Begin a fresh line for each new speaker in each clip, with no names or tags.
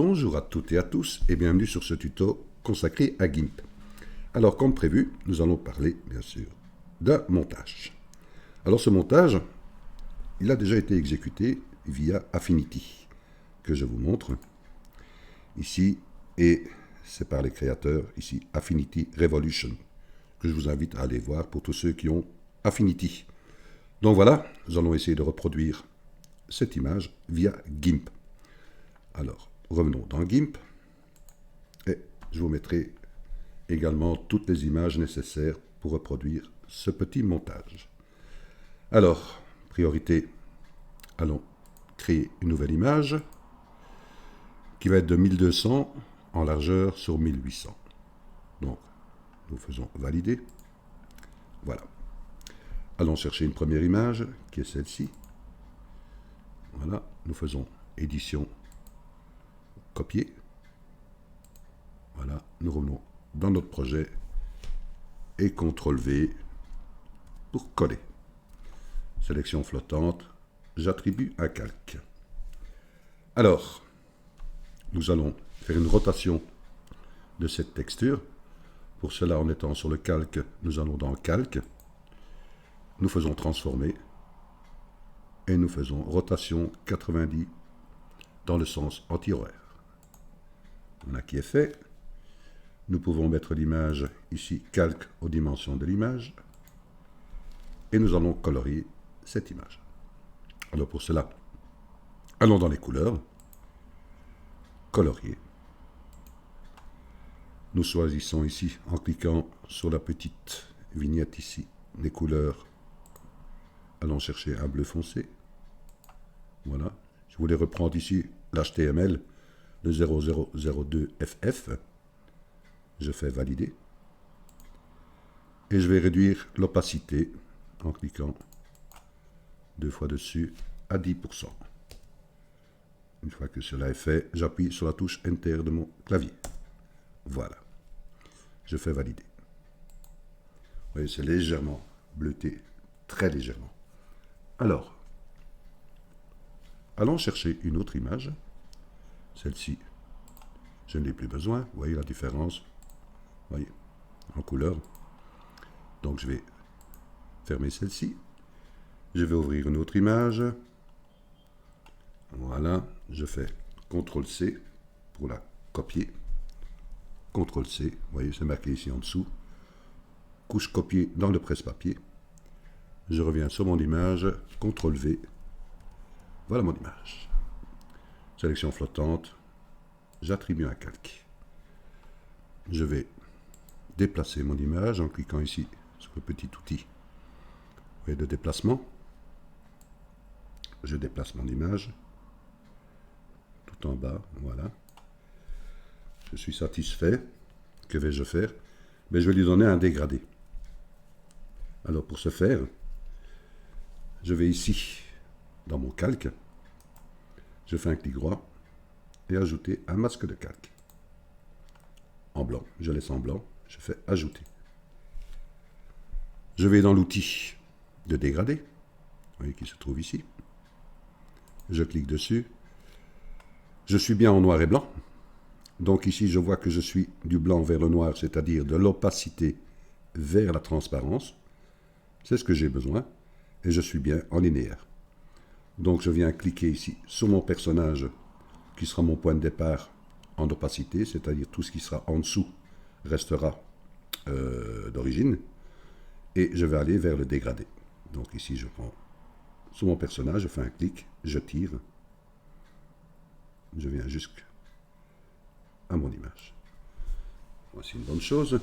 Bonjour à toutes et à tous et bienvenue sur ce tuto consacré à GIMP. Alors comme prévu, nous allons parler bien sûr d'un montage. Alors ce montage, il a déjà été exécuté via Affinity, que je vous montre ici, et c'est par les créateurs ici, Affinity Revolution, que je vous invite à aller voir pour tous ceux qui ont Affinity. Donc voilà, nous allons essayer de reproduire cette image via GIMP. Alors, revenons dans GIMP et je vous mettrai également toutes les images nécessaires pour reproduire ce petit montage. Alors, priorité, allons créer une nouvelle image qui va être de 1200 en largeur sur 1800. Donc, nous faisons valider. Voilà. Allons chercher une première image qui est celle-ci. Voilà, nous faisons édition, copier. Voilà, nous revenons dans notre projet et CTRL-V pour coller. Sélection flottante, j'attribue un calque. Alors, nous allons faire une rotation de cette texture. Pour cela, en étant sur le calque, nous allons dans calque. Nous faisons transformer et nous faisons rotation 90 dans le sens anti-horaire. Voilà qui est fait. Nous pouvons mettre l'image ici, calque aux dimensions de l'image. Et nous allons colorier cette image. Alors pour cela, allons dans les couleurs. Colorier. Nous choisissons ici, en cliquant sur la petite vignette ici, les couleurs. Allons chercher un bleu foncé. Voilà. Je voulais reprendre ici l'HTML, le 0002FF. Je fais valider. Et je vais réduire l'opacité en cliquant deux fois dessus à 10%. Une fois que cela est fait, j'appuie sur la touche Enter de mon clavier. Voilà. Je fais valider. Vous voyez, c'est légèrement bleuté, très légèrement. Alors, allons chercher une autre image. Celle-ci, je n'ai plus besoin. Vous voyez la différence? Vous voyez, en couleur. Donc, je vais fermer celle-ci. Je vais ouvrir une autre image. Voilà, je fais CTRL-C pour la copier. CTRL-C, vous voyez, c'est marqué ici en dessous. Couche copier dans le presse-papier. Je reviens sur mon image, CTRL-V. Voilà mon image. Sélection flottante. J'attribue un calque. Je vais déplacer mon image en cliquant ici sur le petit outil. Vous voyez, de déplacement. Je déplace mon image. Tout en bas, voilà. Je suis satisfait. Que vais-je faire? Mais je vais lui donner un dégradé. Alors pour ce faire, je vais ici, dans mon calque, je fais un clic droit et ajouter un masque de calque. En blanc, je laisse en blanc, je fais ajouter. Je vais dans l'outil de dégradé, vous voyez qui se trouve ici. Je clique dessus. Je suis bien en noir et blanc. Donc ici, je vois que je suis du blanc vers le noir, c'est-à-dire de l'opacité vers la transparence. C'est ce que j'ai besoin. Et je suis bien en linéaire. Donc je viens cliquer ici sur mon personnage, qui sera mon point de départ en opacité, c'est-à-dire tout ce qui sera en dessous restera d'origine. Et je vais aller vers le dégradé. Donc ici, je prends sur mon personnage, je fais un clic, je tire. Je viens jusqu'à mon image. Voici une bonne chose.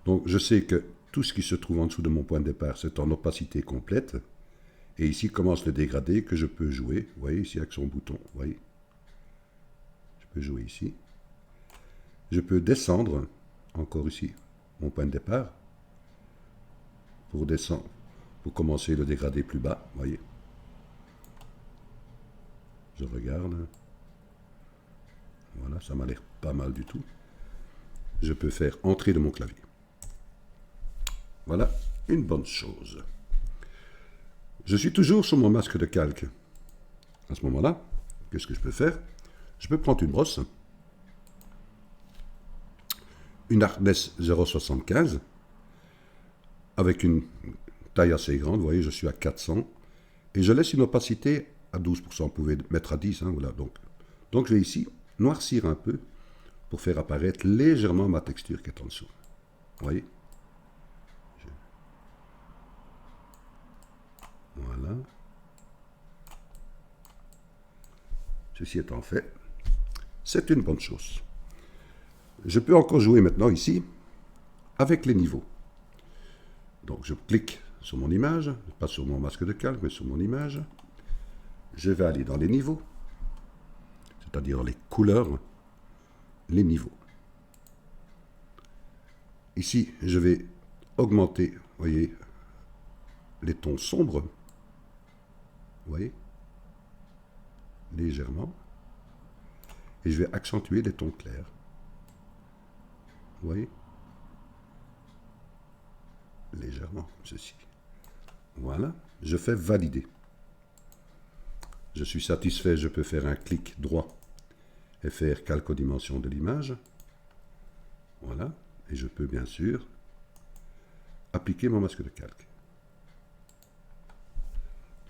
Donc je sais que tout ce qui se trouve en dessous de mon point de départ, c'est en opacité complète. Et ici commence le dégradé que je peux jouer. Vous voyez ici avec son bouton. Vous voyez. Je peux jouer ici. Je peux descendre, encore ici, mon point de départ. Pour descendre, pour commencer le dégradé plus bas. Vous voyez. Je regarde. Voilà, ça m'a l'air pas mal du tout. Je peux faire entrer de mon clavier. Voilà, une bonne chose. Je suis toujours sur mon masque de calque. À ce moment-là, qu'est-ce que je peux faire? Je peux prendre une brosse, une Hardness 0,75 avec une taille assez grande, vous voyez, je suis à 400, et je laisse une opacité à 12%, vous pouvez mettre à 10, hein, voilà. Donc je vais ici noircir un peu pour faire apparaître légèrement ma texture qui est en dessous. Vous voyez? Voilà. Ceci étant fait, c'est une bonne chose. Je peux encore jouer maintenant ici avec les niveaux. Donc je clique sur mon image, pas sur mon masque de calque, mais sur mon image. Je vais aller dans les niveaux, c'est-à-dire dans les couleurs, les niveaux. Ici, je vais augmenter, vous voyez, les tons sombres. Vous voyez, légèrement. Et je vais accentuer les tons clairs. Vous voyez, légèrement, comme ceci. Voilà, je fais valider. Je suis satisfait, je peux faire un clic droit et faire calque aux dimensions de l'image. Voilà, et je peux bien sûr appliquer mon masque de calque.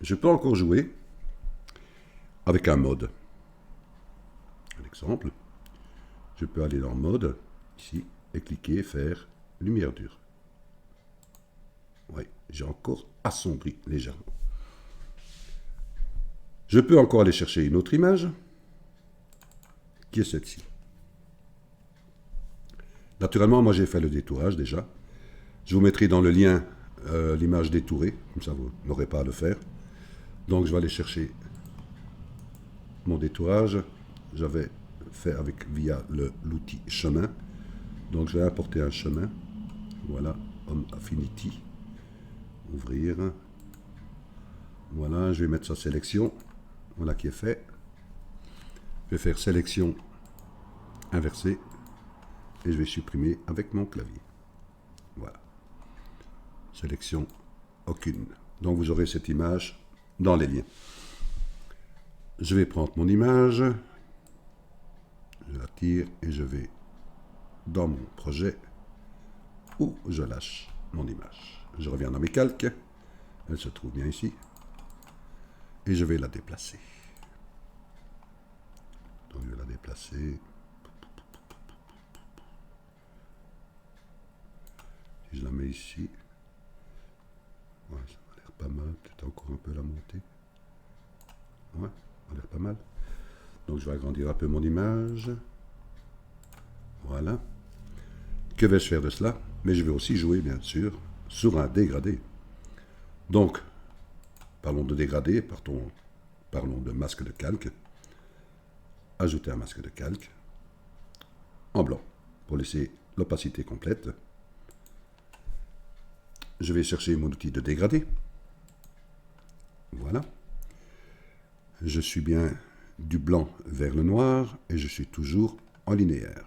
Je peux encore jouer avec un mode. Un exemple, je peux aller dans mode, ici, et cliquer et faire lumière dure. Oui, j'ai encore assombri légèrement. Je peux encore aller chercher une autre image, qui est celle-ci. Naturellement, moi j'ai fait le détourage déjà. Je vous mettrai dans le lien l'image détourée, comme ça vous n'aurez pas à le faire. Donc je vais aller chercher mon détourage. J'avais fait via l'outil chemin. Donc je vais importer un chemin. Voilà, Home Affinity. Ouvrir. Voilà, je vais mettre sa sélection. Voilà qui est fait. Je vais faire sélection inversée et je vais supprimer avec mon clavier. Voilà. Sélection aucune. Donc vous aurez cette image dans les liens. Je vais prendre mon image, je la tire et je vais dans mon projet où je lâche mon image. Je reviens dans mes calques, elle se trouve bien ici, et je vais la déplacer. Donc je vais la déplacer. Si je la mets ici, ouais, ça m'a l'air pas mal, peut-être encore un peu la monter. Ouais, ça a l'air pas mal. Donc je vais agrandir un peu mon image. Voilà. Que vais-je faire de cela? Mais je vais aussi jouer, bien sûr, sur un dégradé. Donc, parlons de dégradé, parlons de masque de calque. Ajouter un masque de calque en blanc pour laisser l'opacité complète. Je vais chercher mon outil de dégradé. Voilà. Je suis bien du blanc vers le noir et je suis toujours en linéaire.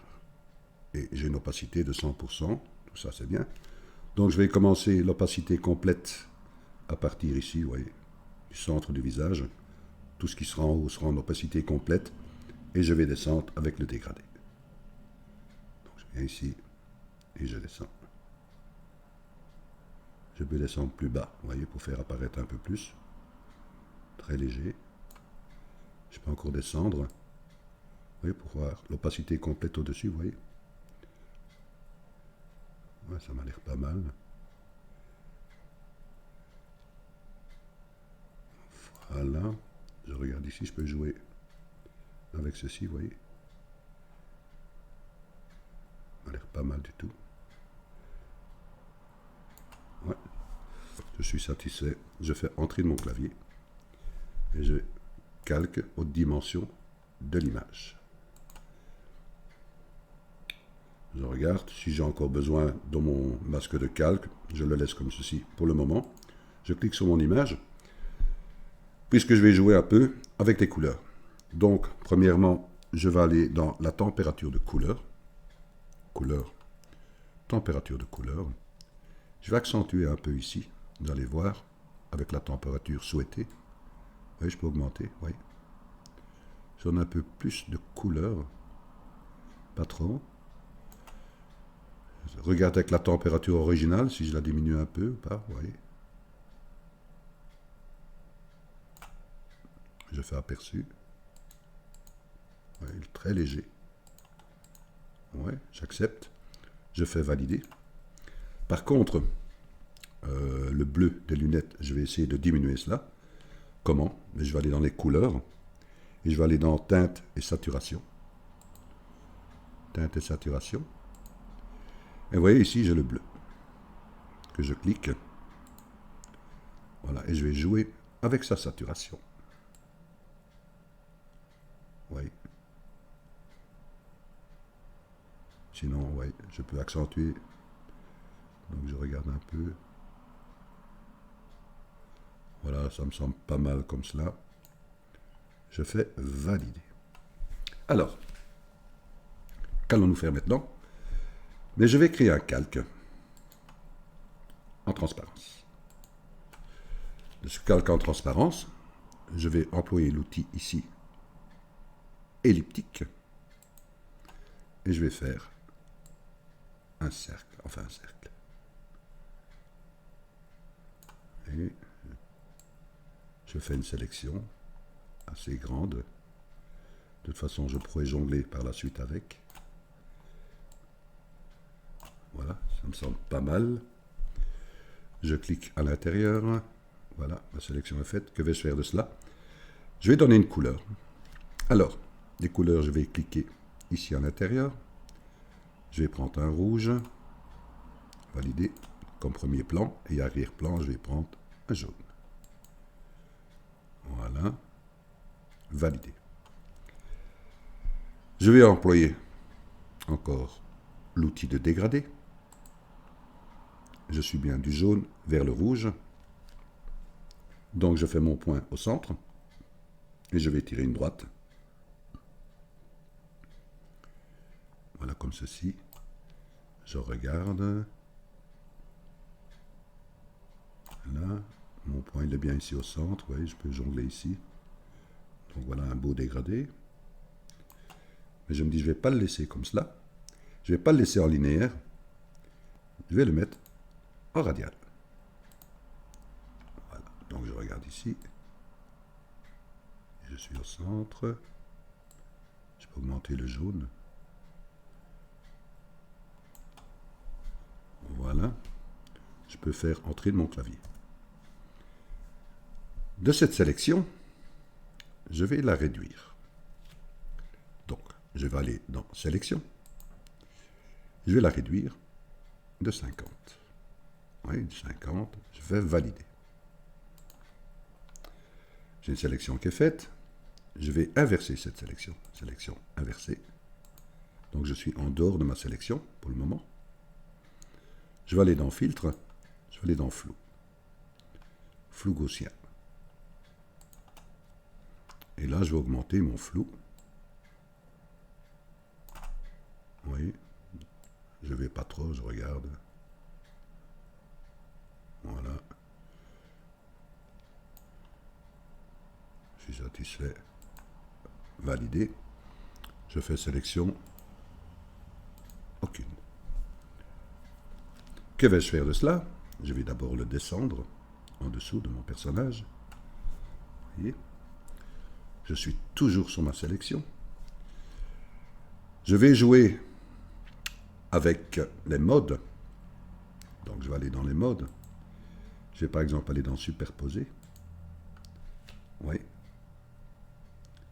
Et j'ai une opacité de 100%, tout ça c'est bien. Donc je vais commencer l'opacité complète à partir ici, vous voyez, du centre du visage. Tout ce qui sera en haut sera en opacité complète et je vais descendre avec le dégradé. Donc je viens ici et je descends. Je peux descendre plus bas, vous voyez, pour faire apparaître un peu plus. Très léger. Je peux encore descendre. Vous voyez, pour voir l'opacité complète au-dessus, vous voyez. Ouais, ça m'a l'air pas mal. Voilà. Je regarde ici, je peux jouer avec ceci, vous voyez. Ça m'a l'air pas mal du tout. Ouais. Je suis satisfait. Je fais entrer de mon clavier. Et je calque aux dimensions de l'image. Je regarde, si j'ai encore besoin de mon masque de calque, je le laisse comme ceci pour le moment. Je clique sur mon image, puisque je vais jouer un peu avec les couleurs. Donc, premièrement, je vais aller dans la température de couleur. Couleur, température de couleur. Je vais accentuer un peu ici, vous allez voir, avec la température souhaitée. Oui, je peux augmenter, oui. Si on a un peu plus de couleur, pas trop. Regarde avec la température originale, si je la diminue un peu ou pas, vous voyez. Je fais aperçu. Ouais, il est très léger. Ouais, j'accepte. Je fais valider. Par contre, le bleu des lunettes, je vais essayer de diminuer cela. Comment? Je vais aller dans les couleurs et je vais aller dans teinte et saturation. Teinte et saturation. Et vous voyez ici, j'ai le bleu. Que je clique. Voilà, et je vais jouer avec sa saturation. Oui. Sinon, oui, je peux accentuer. Donc je regarde un peu. Voilà, ça me semble pas mal comme cela. Je fais valider. Alors, qu'allons-nous faire maintenant? Mais je vais créer un calque en transparence. De ce calque en transparence, je vais employer l'outil ici, elliptique, et je vais faire un cercle, enfin un cercle. Et je fais une sélection assez grande. De toute façon, je pourrais jongler par la suite avec. Voilà, ça me semble pas mal. Je clique à l'intérieur. Voilà, ma sélection est faite. Que vais-je faire de cela? Je vais donner une couleur. Alors, les couleurs, je vais cliquer ici à l'intérieur. Je vais prendre un rouge. Valider comme premier plan. Et arrière-plan, je vais prendre un jaune. Voilà. Valider. Je vais employer encore l'outil de dégradé. Je suis bien du jaune vers le rouge. Donc je fais mon point au centre. Et je vais tirer une droite. Voilà, comme ceci. Je regarde. Là, mon point il est bien ici au centre. Vous voyez, je peux jongler ici. Donc voilà un beau dégradé. Mais je me dis, je ne vais pas le laisser comme cela. Je ne vais pas le laisser en linéaire. Je vais le mettre en radial. Voilà, donc je regarde ici. Je suis au centre. Je peux augmenter le jaune. Voilà. Je peux faire entrer mon clavier. De cette sélection, je vais la réduire. Donc, je vais aller dans Sélection. Je vais la réduire de 50. Oui, de 50. Je vais valider. J'ai une sélection qui est faite. Je vais inverser cette sélection. Sélection inversée. Donc, je suis en dehors de ma sélection pour le moment. Je vais aller dans Filtre. Je vais aller dans Flou. Flou gaussien. Et là, je vais augmenter mon flou. Oui. Je ne vais pas trop, je regarde. Voilà. Je suis satisfait. Valider. Je fais sélection. Aucune. Que vais-je faire de cela? Je vais d'abord le descendre en dessous de mon personnage. Vous voyez? Je suis toujours sur ma sélection. Je vais jouer avec les modes. Donc je vais aller dans les modes. Je vais par exemple aller dans Superposer. Oui.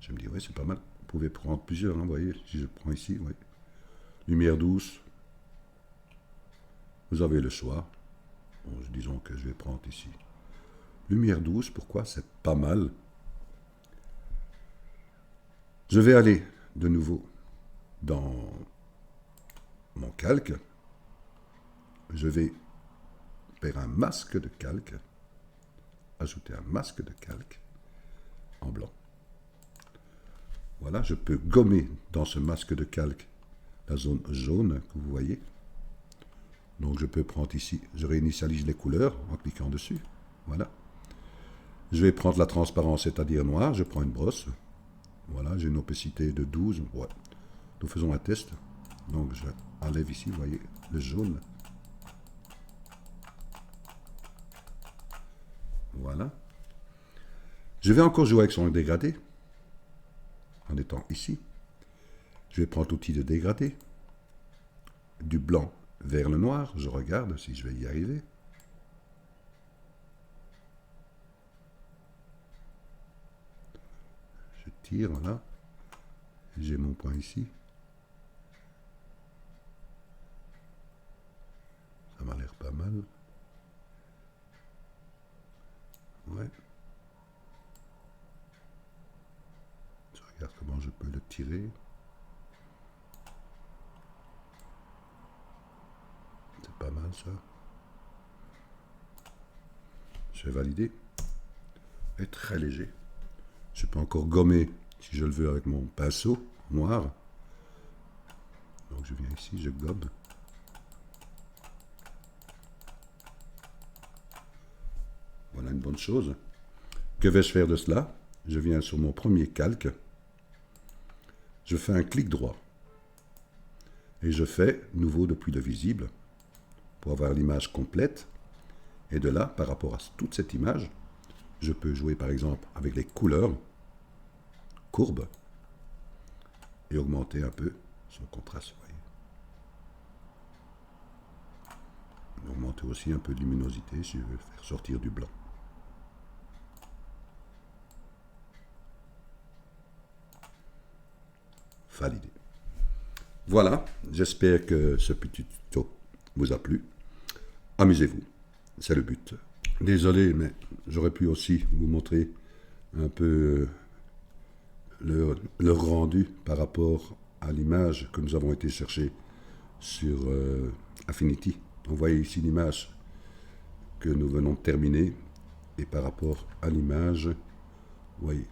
Je me dis, oui, c'est pas mal. Vous pouvez prendre plusieurs, hein, vous voyez, si je prends ici, oui. Lumière douce. Vous avez le choix. Bon, disons que je vais prendre ici. Lumière douce, pourquoi? C'est pas mal. Je vais aller de nouveau dans mon calque. Je vais faire un masque de calque. Ajouter un masque de calque en blanc. Voilà, je peux gommer dans ce masque de calque la zone jaune que vous voyez. Donc je peux prendre ici, je réinitialise les couleurs en cliquant dessus. Voilà. Je vais prendre la transparence, c'est-à-dire noir. Je prends une brosse. Voilà, j'ai une opacité de 12. Ouais. Nous faisons un test. Donc j'enlève ici, vous voyez, le jaune. Voilà. Je vais encore jouer avec son dégradé. En étant ici. Je vais prendre l'outil de dégradé. Du blanc vers le noir. Je regarde si je vais y arriver. Je tire, voilà. J'ai mon point ici. Ça m'a l'air pas mal. Ouais. Je regarde comment je peux le tirer. C'est pas mal ça. Je vais valider. Et très léger. Je peux encore gommer si je le veux avec mon pinceau noir. Donc je viens ici, je gomme. Voilà une bonne chose. Que vais-je faire de cela? Je viens sur mon premier calque. Je fais un clic droit. Et je fais nouveau depuis le visible pour avoir l'image complète. Et de là, par rapport à toute cette image, je peux jouer par exemple avec les couleurs, courbes, et augmenter un peu son contraste. Voyez. Augmenter aussi un peu de luminosité si je veux faire sortir du blanc. Validé. Voilà, j'espère que ce petit tuto vous a plu. Amusez-vous, c'est le but. Désolé, mais j'aurais pu aussi vous montrer un peu le rendu par rapport à l'image que nous avons été chercher sur Affinity. On voit ici l'image que nous venons de terminer et par rapport à l'image, vous voyez,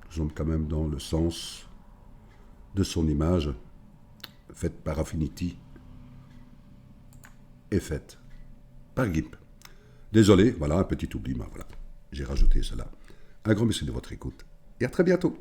nous sommes quand même dans le sens de son image faite par Affinity et faite par GIMP. Désolé, voilà un petit oubli, mais voilà, j'ai rajouté cela. Un grand merci de votre écoute et à très bientôt.